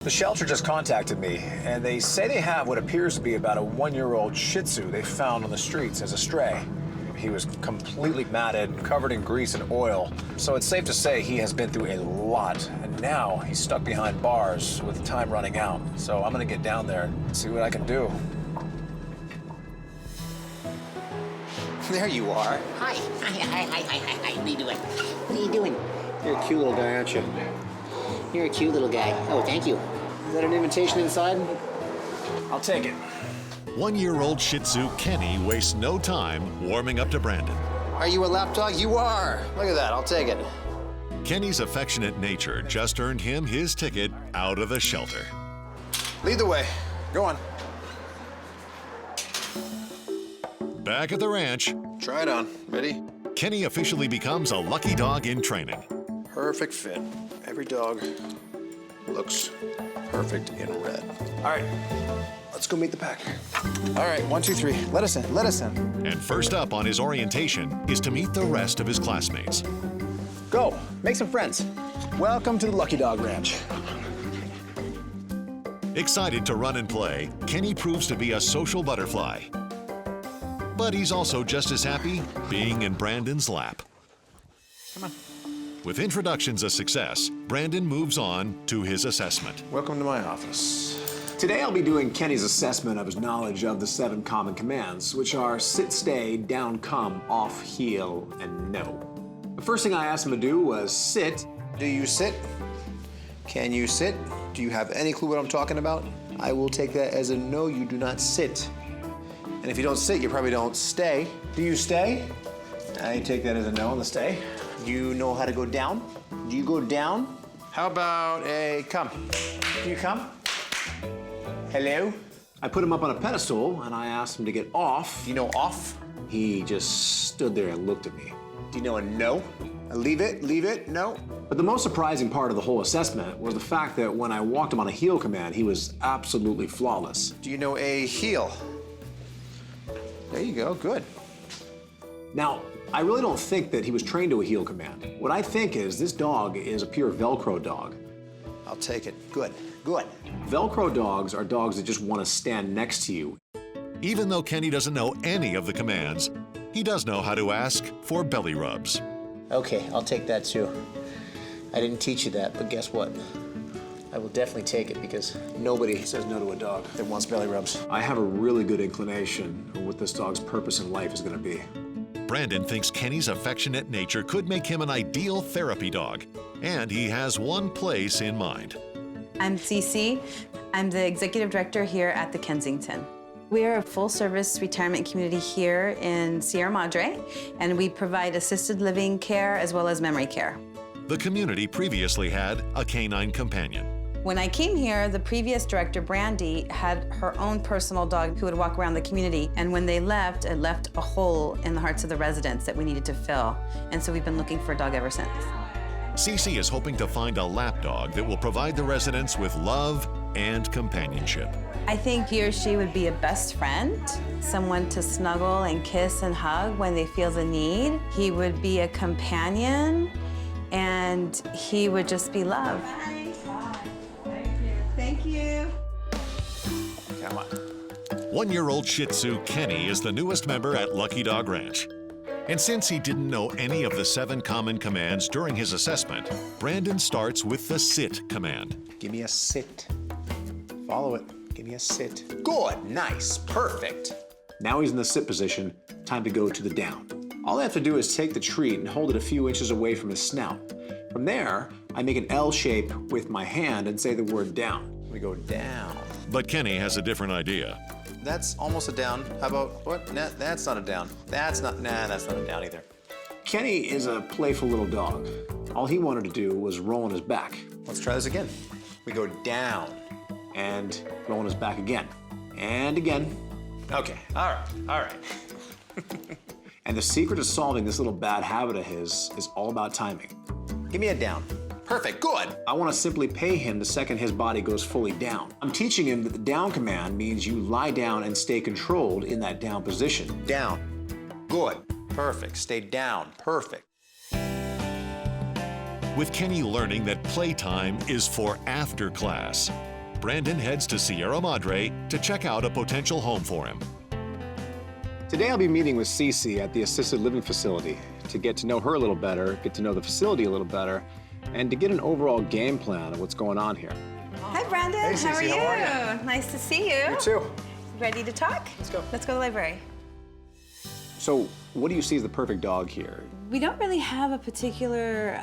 The shelter just contacted me, and they say they have what appears to be about a 1-year-old Shih Tzu they found on the streets as a stray. He was completely matted, covered in grease and oil, so it's safe to say he has been through a lot, and now he's stuck behind bars with time running out. So I'm gonna get down there and see what I can do. There you are. Hi. What are you doing? What are you doing? You're a cute little guy, aren't you? You're a cute little guy. Oh, thank you. Is that an invitation inside? I'll take it. 1-year-old Shih Tzu Kenny wastes no time warming up to Brandon. Are you a lap dog? You are. Look at that. I'll take it. Kenny's affectionate nature just earned him his ticket out of the shelter. Lead the way. Go on. Back at the ranch, Try it on. Ready? Kenny officially becomes a lucky dog in training. Perfect fit. Every dog looks perfect in red. All right. Let's go meet the pack. All right, 1, 2, 3. Let us in. Let us in. And first up on his orientation is to meet the rest of his classmates. Go. Make some friends. Welcome to the Lucky Dog Ranch. Excited to run and play, Kenny proves to be a social butterfly. But he's also just as happy being in Brandon's lap. Come on. With introductions a success, Brandon moves on to his assessment. Welcome to my office. Today I'll be doing Kenny's assessment of his knowledge of the 7 common commands, which are sit, stay, down, come, off, heel, and no. The first thing I asked him to do was sit. Do you sit? Can you sit? Do you have any clue what I'm talking about? I will take that as a no, you do not sit. And if you don't sit, you probably don't stay. Do you stay? I take that as a no on the stay. You know how to go down? Do you go down? How about a come? Do you come? Hello? I put him up on a pedestal and I asked him to get off. Do you know off? He just stood there and looked at me. Do you know a no? A leave it, no? But the most surprising part of the whole assessment was the fact that when I walked him on a heel command, he was absolutely flawless. Do you know a heel? There you go, good. Now, I really don't think that he was trained to a heel command. What I think is this dog is a pure Velcro dog. I'll take it, good, good. Velcro dogs are dogs that just want to stand next to you. Even though Kenny doesn't know any of the commands, he does know how to ask for belly rubs. Okay, I'll take that too. I didn't teach you that, but guess what? I will definitely take it because nobody says no to a dog that wants belly rubs. I have a really good inclination of what this dog's purpose in life is going to be. Brandon thinks Kenny's affectionate nature could make him an ideal therapy dog, and he has one place in mind. I'm Cece. I'm the executive director here at the Kensington. We are a full-service retirement community here in Sierra Madre, and we provide assisted living care as well as memory care. The community previously had a canine companion. When I came here, the previous director, Brandy, had her own personal dog who would walk around the community, and when they left, it left a hole in the hearts of the residents that we needed to fill. And so we've been looking for a dog ever since. Cece is hoping to find a lap dog that will provide the residents with love and companionship. I think he or she would be a best friend, someone to snuggle and kiss and hug when they feel the need. He would be a companion, and he would just be love. Thank you. Come on. 1-year-old Shih Tzu Kenny is the newest member at Lucky Dog Ranch. And since he didn't know any of the 7 common commands during his assessment, Brandon starts with the sit command. Give me a sit. Follow it. Give me a sit. Good, nice, perfect. Now he's in the sit position, time to go to the down. All I have to do is take the treat and hold it a few inches away from his snout. From there, I make an L shape with my hand and say the word down. We go down. But Kenny has a different idea. That's almost a down. How about, what? Nah, that's not a down. That's not a down either. Kenny is a playful little dog. All he wanted to do was roll on his back Let's try this again. We go down. and roll on his back again and again. Okay, all right. And the secret to solving this little bad habit of his is all about timing. Give me a down. Perfect, good. I want to simply pay him the second his body goes fully down. I'm teaching him that the down command means you lie down and stay controlled in that down position. Down. Good. Perfect. Stay down. Perfect. With Kenny learning that playtime is for after class, Brandon heads to Sierra Madre to check out a potential home for him. Today I'll be meeting with Cece at the assisted living facility to get to know her a little better, get to know the facility a little better, and to get an overall game plan of what's going on here. Hi, Brandon. Hey, how are Cece, you? how are Nice to see you. You too. Ready to talk? Let's go. Let's go to the library. So, what do you see as the perfect dog here? We don't really have a particular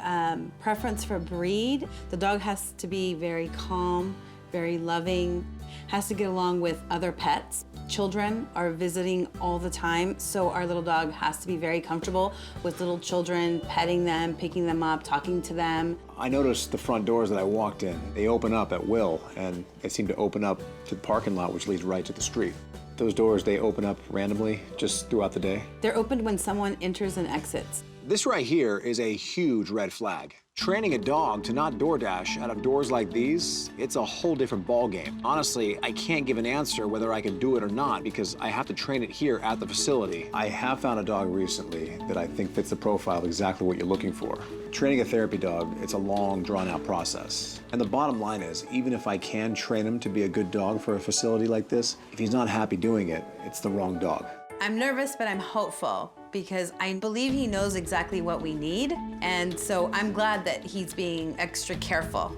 preference for breed. The dog has to be very calm, very loving, has to get along with other pets. Children are visiting all the time, so our little dog has to be very comfortable with little children, petting them, picking them up, talking to them. I noticed the front doors that I walked in, they open up at will, and they seem to open up to the parking lot, which leads right to the street. Those doors, they open up randomly, just throughout the day? They're opened when someone enters and exits. This right here is a huge red flag. Training a dog to not DoorDash out of doors like these, it's a whole different ballgame. Honestly, I can't give an answer whether I can do it or not because I have to train it here at the facility. I have found a dog recently that I think fits the profile of exactly what you're looking for. Training a therapy dog, it's a long, drawn-out process. And the bottom line is, even if I can train him to be a good dog for a facility like this, if he's not happy doing it, it's the wrong dog. I'm nervous, but I'm hopeful because I believe he knows exactly what we need. And so I'm glad that he's being extra careful.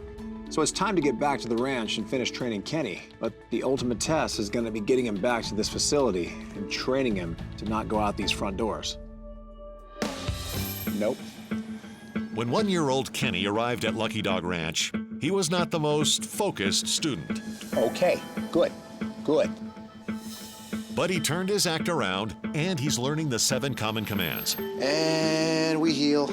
So it's time to get back to the ranch and finish training Kenny. But the ultimate test is gonna be getting him back to this facility and training him to not go out these front doors. Nope. When 1-year-old Kenny arrived at Lucky Dog Ranch, he was not the most focused student. Okay, good, good. But he turned his act around, and he's learning the 7 common commands. And we heal.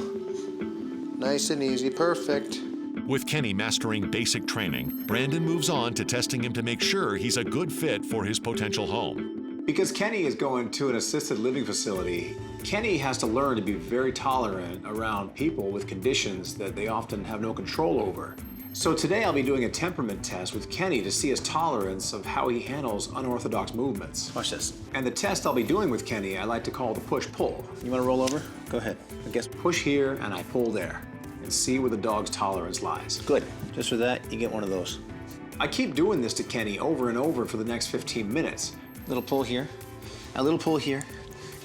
Nice and easy, perfect. With Kenny mastering basic training, Brandon moves on to testing him to make sure he's a good fit for his potential home. Because Kenny is going to an assisted living facility, Kenny has to learn to be very tolerant around people with conditions that they often have no control over. So today I'll be doing a temperament test with Kenny to see his tolerance of how he handles unorthodox movements. Watch this. And the test I'll be doing with Kenny, I like to call the push-pull. You want to roll over? Go ahead. I guess push here and I pull there and see where the dog's tolerance lies. Good. Just for that, you get one of those. I keep doing this to Kenny over and over for the next 15 minutes. Little pull here, a little pull here,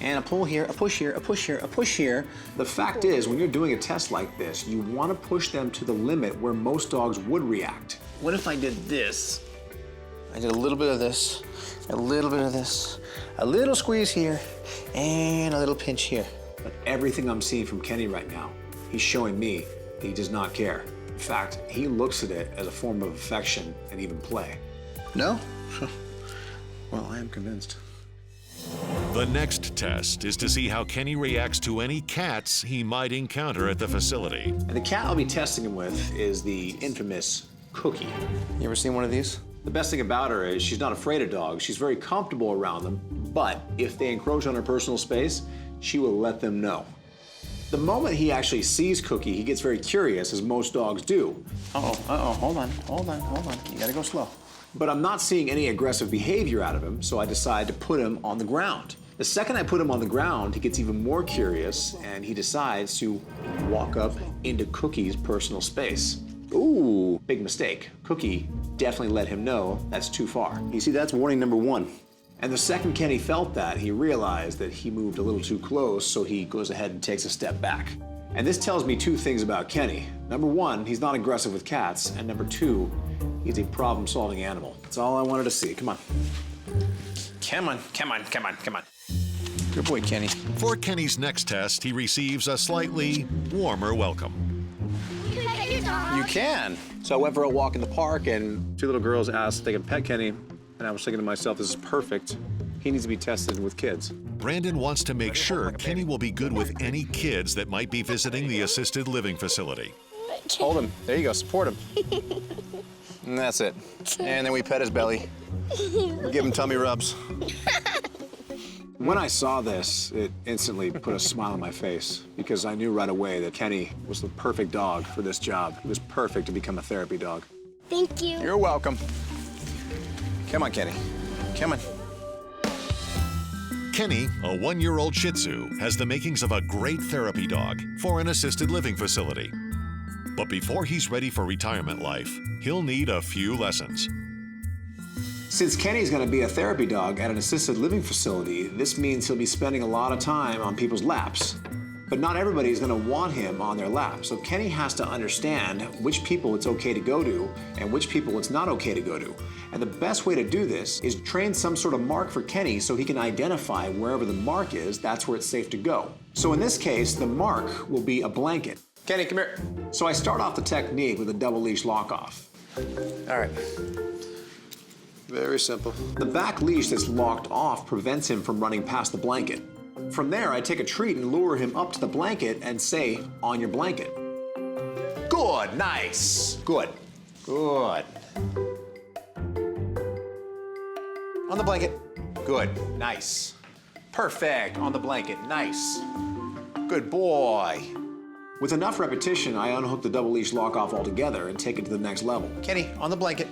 and a pull here, a push here, a push here, a push here. The fact is, when you're doing a test like this, you want to push them to the limit where most dogs would react. What if I did this? I did a little bit of this, a little bit of this, a little squeeze here, and a little pinch here. But everything I'm seeing from Kenny right now, he's showing me that he does not care. In fact, he looks at it as a form of affection and even play. No? Well, I am convinced. The next test is to see how Kenny reacts to any cats he might encounter at the facility. And the cat I'll be testing him with is the infamous Cookie. You ever seen one of these? The best thing about her is she's not afraid of dogs. She's very comfortable around them, but if they encroach on her personal space, she will let them know. The moment he actually sees Cookie, he gets very curious, as most dogs do. Hold on. You gotta go slow. But I'm not seeing any aggressive behavior out of him, so I decide to put him on the ground. The second I put him on the ground, he gets even more curious, and he decides to walk up into Cookie's personal space. Ooh, big mistake. Cookie definitely let him know that's too far. You see, that's warning number 1. And the second Kenny felt that, he realized that he moved a little too close, so he goes ahead and takes a step back. And this tells me 2 things about Kenny. Number 1, he's not aggressive with cats, and number 2, he's a problem-solving animal. That's all I wanted to see. Come on. Come on. Good boy, Kenny. For Kenny's next test, he receives a slightly warmer welcome. You can. So I went for a walk in the park, and 2 little girls asked if they could pet Kenny, and I was thinking to myself, this is perfect. He needs to be tested with kids. Brandon wants to make sure Kenny will be good with any kids that might be visiting the assisted living facility. Hold him. There you go. Support him. And that's it. And then we pet his belly. We give him tummy rubs. When I saw this, it instantly put a smile on my face because I knew right away that Kenny was the perfect dog for this job. He was perfect to become a therapy dog. Thank you. You're welcome. Come on, Kenny. Come on. Kenny, a 1-year-old Shih Tzu, has the makings of a great therapy dog for an assisted living facility. But before he's ready for retirement life, he'll need a few lessons. Since Kenny's gonna be a therapy dog at an assisted living facility, this means he'll be spending a lot of time on people's laps. But not everybody's gonna want him on their lap, so Kenny has to understand which people it's okay to go to and which people it's not okay to go to. And the best way to do this is train some sort of mark for Kenny so he can identify wherever the mark is, that's where it's safe to go. So in this case, the mark will be a blanket. Kenny, come here. So I start off the technique with a double leash lock off. All right. Very simple. The back leash that's locked off prevents him from running past the blanket. From there, I take a treat and lure him up to the blanket and say, on your blanket. Good, nice. Good, good. On the blanket. Good, nice. Perfect, on the blanket, nice. Good boy. With enough repetition, I unhook the double leash lock off altogether and take it to the next level. Kenny, on the blanket.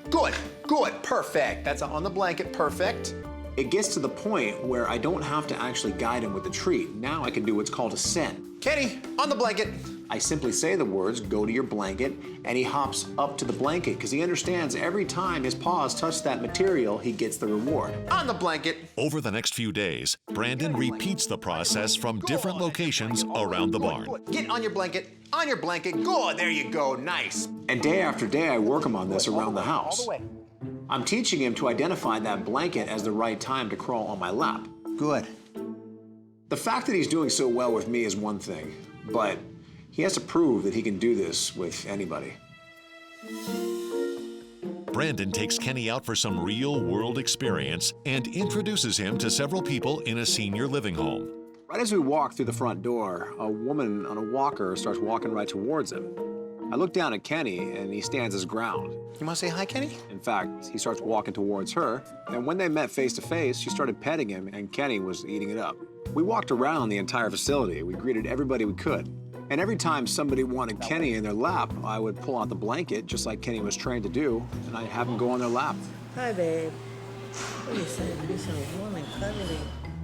Good, good, perfect. That's on the blanket, perfect. It gets to the point where I don't have to actually guide him with the treat. Now I can do what's called a send. Kenny, on the blanket. I simply say the words, go to your blanket, and he hops up to the blanket because he understands every time his paws touch that material, he gets the reward. On the blanket. Over the next few days, Brandon repeats the process from different locations around the barn. Get on your blanket. On your blanket. Good, there you go, nice. And day after day, I work him on this around the house. I'm teaching him to identify that blanket as the right time to crawl on my lap. Good. The fact that he's doing so well with me is one thing, but he has to prove that he can do this with anybody. Brandon takes Kenny out for some real-world experience and introduces him to several people in a senior living home. Right as we walk through the front door, a woman on a walker starts walking right towards him. I look down at Kenny, and he stands his ground. You want to say hi, Kenny? In fact, he starts walking towards her, and when they met face to face, she started petting him, and Kenny was eating it up. We walked around the entire facility. We greeted everybody we could. And every time somebody wanted Kenny in their lap, I would pull out the blanket, just like Kenny was trained to do, and I'd have him go on their lap. Hi, babe. What are you saying? You're so warm and cuddly.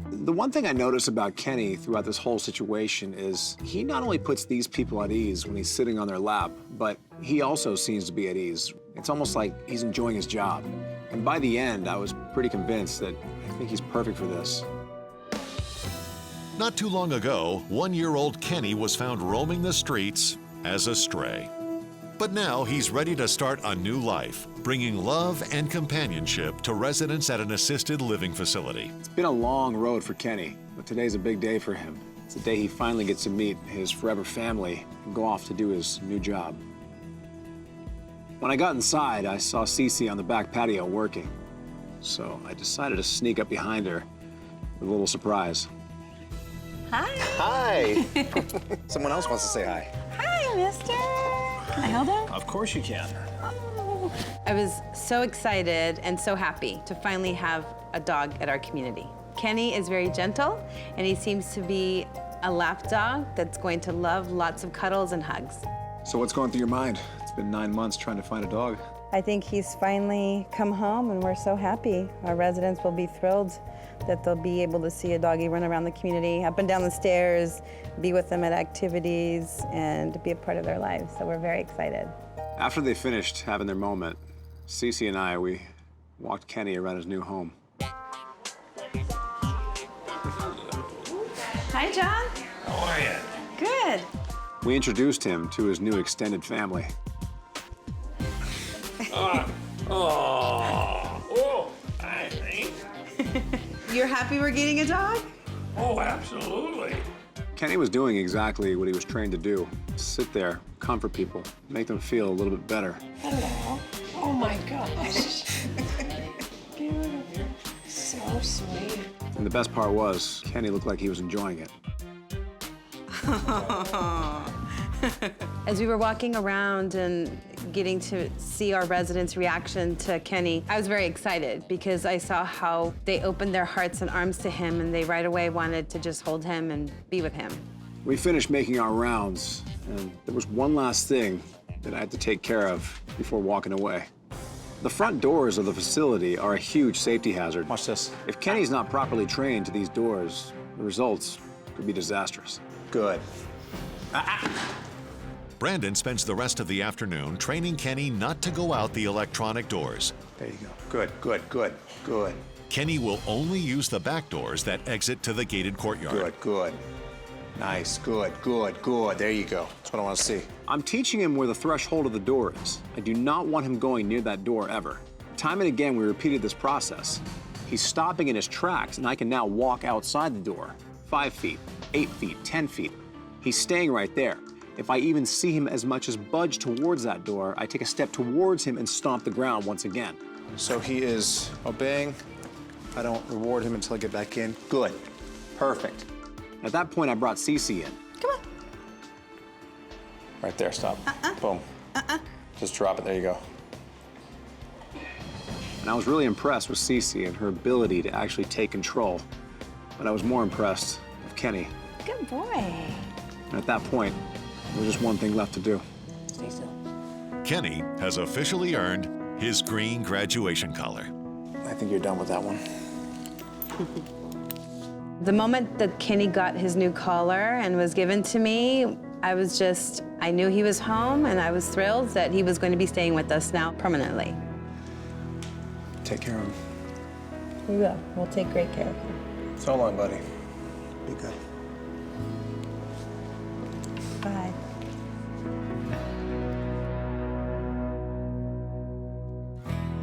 The one thing I notice about Kenny throughout this whole situation is he not only puts these people at ease when he's sitting on their lap, but he also seems to be at ease. It's almost like he's enjoying his job. And by the end, I was pretty convinced that I think he's perfect for this. Not too long ago, one-year-old Kenny was found roaming the streets as a stray. But now he's ready to start a new life, bringing love and companionship to residents at an assisted living facility. It's been a long road for Kenny, but today's a big day for him. It's the day he finally gets to meet his forever family and go off to do his new job. When I got inside, I saw Cece on the back patio working. So I decided to sneak up behind her with a little surprise. Hi. Hi. Someone else wants to say hi. Hi, mister. Can I hold him? Of course you can. Oh. I was so excited and so happy to finally have a dog at our community. Kenny is very gentle, and he seems to be a lap dog that's going to love lots of cuddles and hugs. So what's going through your mind? It's been 9 months trying to find a dog. I think he's finally come home, and we're so happy. Our residents will be thrilled that they'll be able to see a doggy run around the community, up and down the stairs, be with them at activities, and be a part of their lives. So we're very excited. After they finished having their moment, Cece and I, we walked Kenny around his new home. Hi, John. How are you? Good. We introduced him to his new extended family. Hi, Hank. You're happy we're getting a dog? Oh, absolutely. Kenny was doing exactly what he was trained to do. Sit there, comfort people, make them feel a little bit better. Hello. Oh my gosh. Beautiful. So sweet. And the best part was, Kenny looked like he was enjoying it. As we were walking around and getting to see our residents' reaction to Kenny, I was very excited because I saw how they opened their hearts and arms to him, and they right away wanted to just hold him and be with him. We finished making our rounds, and there was one last thing that I had to take care of before walking away. The front doors of the facility are a huge safety hazard. Watch this. If Kenny's not properly trained to these doors, the results could be disastrous. Good. Brandon spends the rest of the afternoon training Kenny not to go out the electronic doors. There you go. Good, good, good, good. Kenny will only use the back doors that exit to the gated courtyard. Good, good. Nice, good, good, good. There you go. That's what I want to see. I'm teaching him where the threshold of the door is. I do not want him going near that door ever. Time and again, we repeated this process. He's stopping in his tracks, and I can now walk outside the door. 5 feet, 8 feet, 10 feet. He's staying right there. If I even see him as much as budge towards that door, I take a step towards him and stomp the ground once again. So he is obeying. I don't reward him until I get back in. Good. Perfect. At that point, I brought Cece in. Come on. Right there, stop. Boom. Just drop it, there you go. And I was really impressed with Cece and her ability to actually take control. But I was more impressed with Kenny. Good boy. And at that point, there was just one thing left to do. Stay still. Kenny has officially earned his green graduation collar. I think you're done with that one. The moment that Kenny got his new collar and was given to me, I knew he was home, and I was thrilled that he was going to be staying with us now permanently. Take care of him. We will. We'll take great care of him. So long, buddy. Be good. Bye.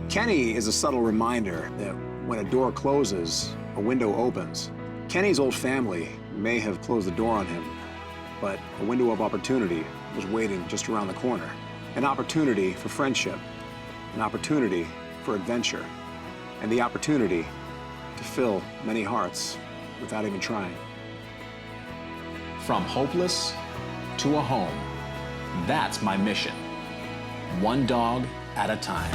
Kenny is a subtle reminder that when a door closes, a window opens. Kenny's old family may have closed the door on him, but a window of opportunity was waiting just around the corner. An opportunity for friendship, an opportunity for adventure, and the opportunity to fill many hearts without even trying. From hopeless to a home, that's my mission. One dog at a time.